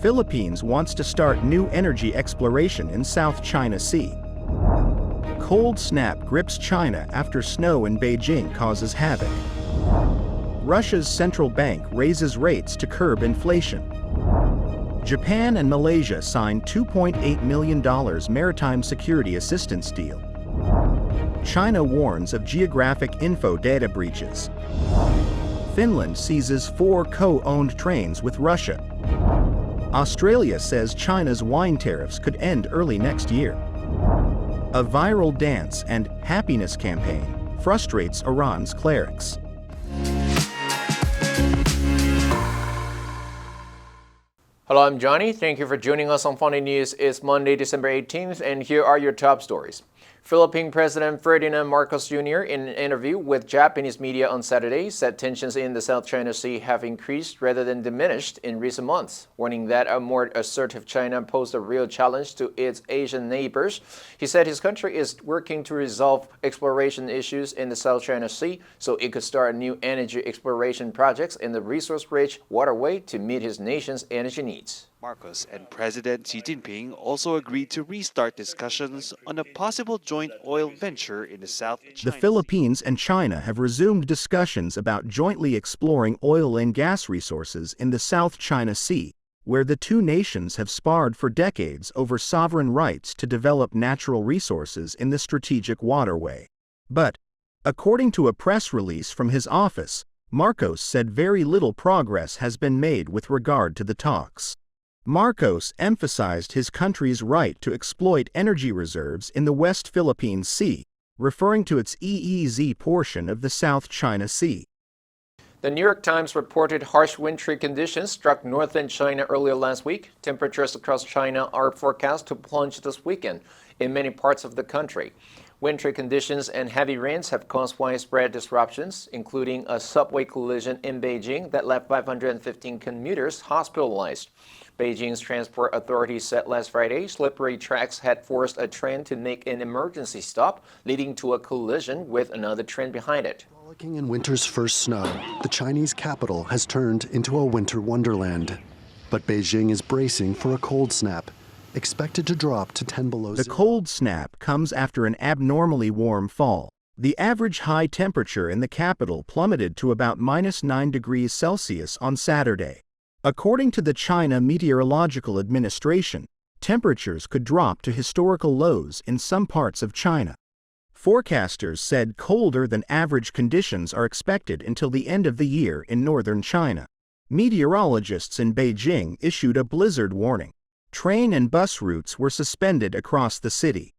Philippines wants to start new energy exploration in South China Sea. Cold snap grips China after snow in Beijing causes havoc. Russia's central bank raises rates to curb inflation. Japan and Malaysia signed $2.8 million maritime security assistance deal. China warns of geographic info data breaches. Finland seizes 4 co-owned trains with Russia. Australia says China's wine tariffs could end early next year. A viral dance and happiness campaign frustrates Iran's clerics. Hello, I'm Johnny. Thank you for joining us on Funday News. It's Monday, December 18th, and here are your top stories. Philippine President Ferdinand Marcos Jr., in an interview with Japanese media on Saturday, said tensions in the South China Sea have increased rather than diminished in recent months, warning that a more assertive China posed a real challenge to its Asian neighbors. He said his country is working to resolve exploration issues in the South China Sea so it could start new energy exploration projects in the resource-rich waterway to meet his nation's energy needs. Marcos and President Xi Jinping also agreed to restart discussions on a possible joint oil venture in the South China Sea. The Philippines and China have resumed discussions about jointly exploring oil and gas resources in the South China Sea, where the two nations have sparred for decades over sovereign rights to develop natural resources in the strategic waterway. But, according to a press release from his office, Marcos said very little progress has been made with regard to the talks. Marcos emphasized his country's right to exploit energy reserves in the West Philippine Sea, referring to its EEZ portion of the South China Sea. The New York Times reported harsh wintry conditions struck northern China earlier last week. Temperatures across China are forecast to plunge this weekend in many parts of the country. Wintry conditions and heavy rains have caused widespread disruptions, including a subway collision in Beijing that left 515 commuters hospitalized. Beijing's transport authorities said last Friday slippery tracks had forced a train to make an emergency stop, leading to a collision with another train behind it. Frolicking in winter's first snow, the Chinese capital has turned into a winter wonderland. But Beijing is bracing for a cold snap, expected to drop to 10 below zero. The cold snap comes after an abnormally warm fall. The average high temperature in the capital plummeted to about -9 degrees Celsius on Saturday. According to the China Meteorological Administration, temperatures could drop to historical lows in some parts of China. Forecasters said colder than average conditions are expected until the end of the year in northern China. Meteorologists in Beijing issued a blizzard warning. Train and bus routes were suspended across the city.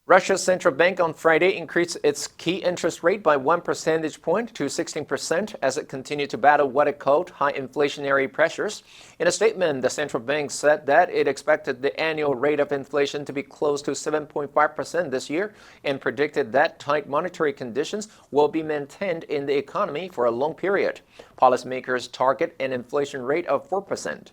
Russia's central bank on Friday increased its key interest rate by 1 percentage point to 16% as it continued to battle what it called high inflationary pressures. In a statement, the central bank said that it expected the annual rate of inflation to be close to 7.5% this year and predicted that tight monetary conditions will be maintained in the economy for a long period. Policymakers target an inflation rate of 4%.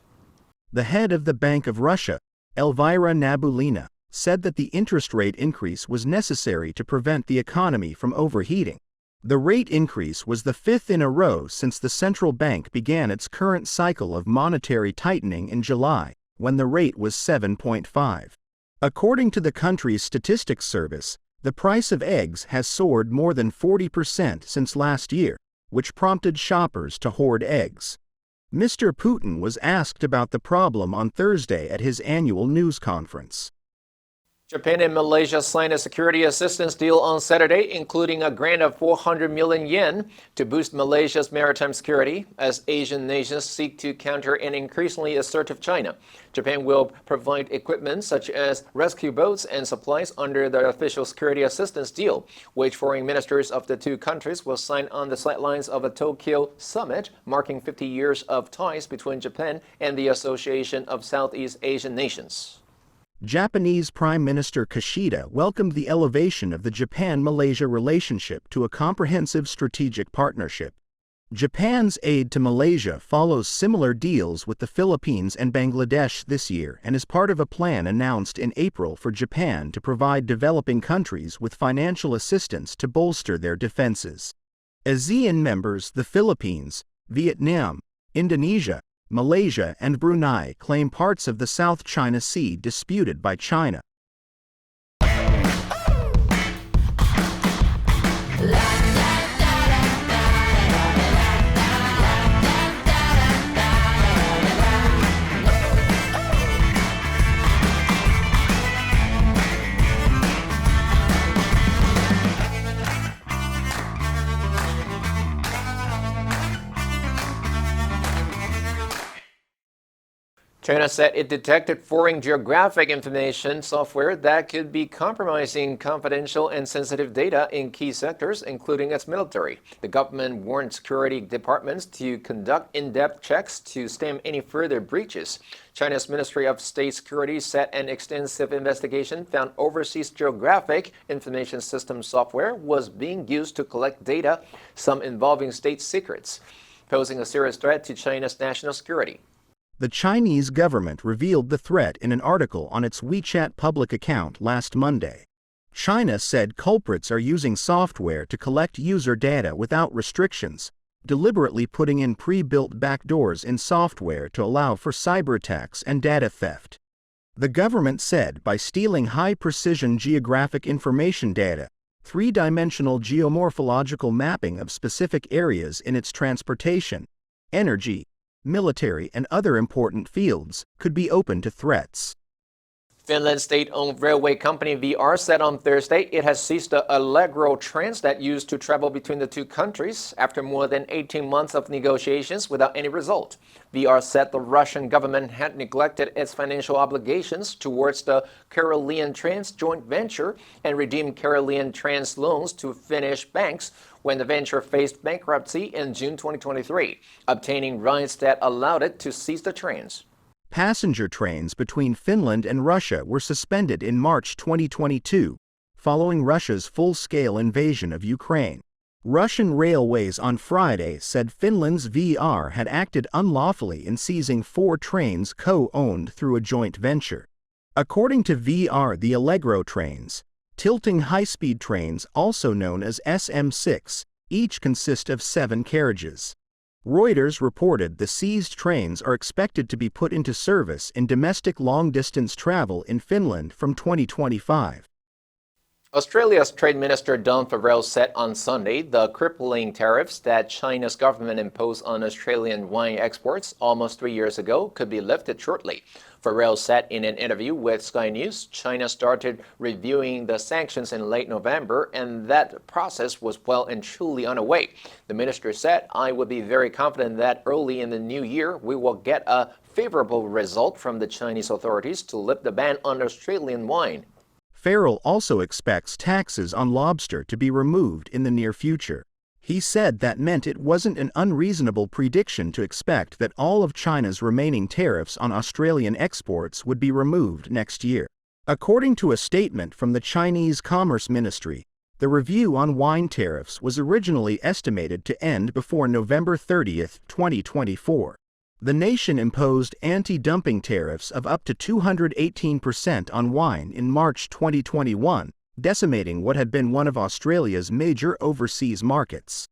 The head of the Bank of Russia, Elvira Nabulina, said that the interest rate increase was necessary to prevent the economy from overheating. The rate increase was the fifth in a row since the central bank began its current cycle of monetary tightening in July, when the rate was 7.5. According to the country's statistics service, the price of eggs has soared more than 40% since last year, which prompted shoppers to hoard eggs. Mr. Putin was asked about the problem on Thursday at his annual news conference. Japan and Malaysia signed a security assistance deal on Saturday, including a grant of 400 million yen to boost Malaysia's maritime security as Asian nations seek to counter an increasingly assertive China. Japan will provide equipment such as rescue boats and supplies under the official security assistance deal, which foreign ministers of the two countries will sign on the sidelines of a Tokyo summit marking 50 years of ties between Japan and the Association of Southeast Asian Nations. Japanese Prime Minister Kishida welcomed the elevation of the Japan-Malaysia relationship to a comprehensive strategic partnership. Japan's aid to Malaysia follows similar deals with the Philippines and Bangladesh this year and is part of a plan announced in April for Japan to provide developing countries with financial assistance to bolster their defenses. ASEAN members, the Philippines, Vietnam, Indonesia, Malaysia and Brunei claim parts of the South China Sea disputed by China. China said it detected foreign geographic information software that could be compromising confidential and sensitive data in key sectors, including its military. The government warned security departments to conduct in-depth checks to stem any further breaches. China's Ministry of State Security said an extensive investigation found overseas geographic information system software was being used to collect data, some involving state secrets, posing a serious threat to China's national security. The Chinese government revealed the threat in an article on its WeChat public account last Monday. China said culprits are using software to collect user data without restrictions, deliberately putting in pre-built backdoors in software to allow for cyberattacks and data theft. The government said by stealing high-precision geographic information data, three-dimensional geomorphological mapping of specific areas in its transportation, energy, military, and other important fields could be open to threats. Finland's state-owned railway company VR said on Thursday it has ceased the Allegro trains that used to travel between the two countries after more than 18 months of negotiations without any result. VR said the Russian government had neglected its financial obligations towards the Karelian Trans joint venture and redeemed Karelian Trans loans to Finnish banks when the venture faced bankruptcy in June 2023, obtaining rights that allowed it to seize the trains. Passenger trains between Finland and Russia were suspended in March 2022, following Russia's full-scale invasion of Ukraine. Russian railways on Friday said Finland's VR had acted unlawfully in seizing 4 trains co-owned through a joint venture. According to VR, the Allegro trains, tilting high-speed trains also known as SM6, each consist of 7 carriages. Reuters reported the seized trains are expected to be put into service in domestic long-distance travel in Finland from 2025. Australia's Trade Minister Don Forrest said on Sunday the crippling tariffs that China's government imposed on Australian wine exports almost 3 years ago could be lifted shortly. Forrest said in an interview with Sky News, China started reviewing the sanctions in late November and that process was well and truly underway. The minister said, "I would be very confident that early in the new year we will get a favorable result from the Chinese authorities to lift the ban on Australian wine." Farrell also expects taxes on lobster to be removed in the near future. He said that meant it wasn't an unreasonable prediction to expect that all of China's remaining tariffs on Australian exports would be removed next year. According to a statement from the Chinese Commerce Ministry, the review on wine tariffs was originally estimated to end before November 30, 2024. The nation imposed anti-dumping tariffs of up to 218% on wine in March 2021, decimating what had been one of Australia's major overseas markets.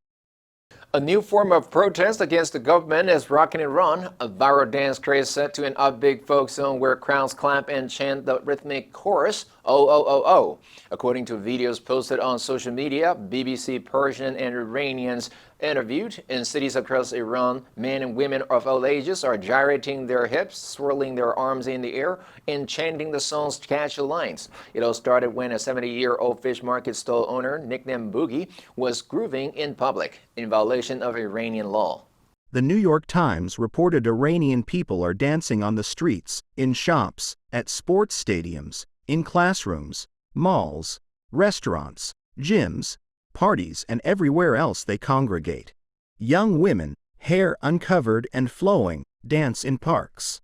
A new form of protest against the government is rocking Iran. A viral dance craze set to an upbeat folk song where crowds clap and chant the rhythmic chorus, "Oh, oh, oh, oh." According to videos posted on social media, BBC Persian and Iranians interviewed in cities across Iran, men and women of all ages are gyrating their hips, swirling their arms in the air, and chanting the song's catchy lines. It all started when a 70-year-old fish market stall owner, nicknamed Boogie, was grooving in public, in violation of Iranian law. The New York Times reported Iranian people are dancing on the streets, in shops, at sports stadiums, in classrooms, malls, restaurants, gyms, parties, and everywhere else they congregate. Young women, hair uncovered and flowing, dance in parks.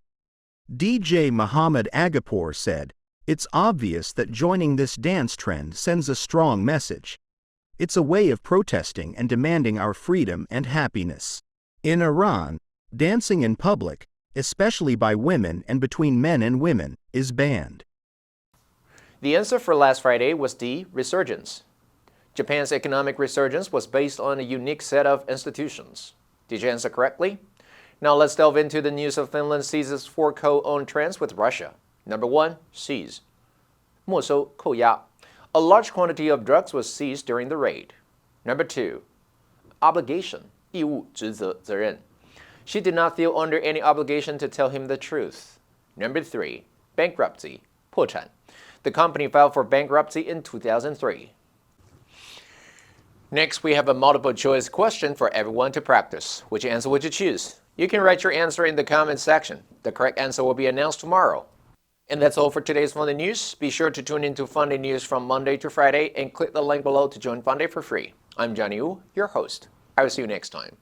DJ Muhammad Agapour said, "It's obvious that joining this dance trend sends a strong message. It's a way of protesting and demanding our freedom and happiness." In Iran, dancing in public, especially by women and between men and women, is banned. The answer for last Friday was D, resurgence. Japan's economic resurgence was based on a unique set of institutions. Did you answer correctly? Now let's delve into the news of Finland seizes 4 co-owned trains with Russia. Number 1, seize. 没收扣押. A large quantity of drugs was seized during the raid. Number 2, obligation. 义务职责责任. She did not feel under any obligation to tell him the truth. Number 3, bankruptcy. 破产. The company filed for bankruptcy in 2003. Next, we have a multiple choice question for everyone to practice. Which answer would you choose? You can write your answer in the comments section. The correct answer will be announced tomorrow. And that's all for today's Funday News. Be sure to tune into Funday News from Monday to Friday and click the link below to join Funday for free. I'm Johnny Wu, your host. I will see you next time.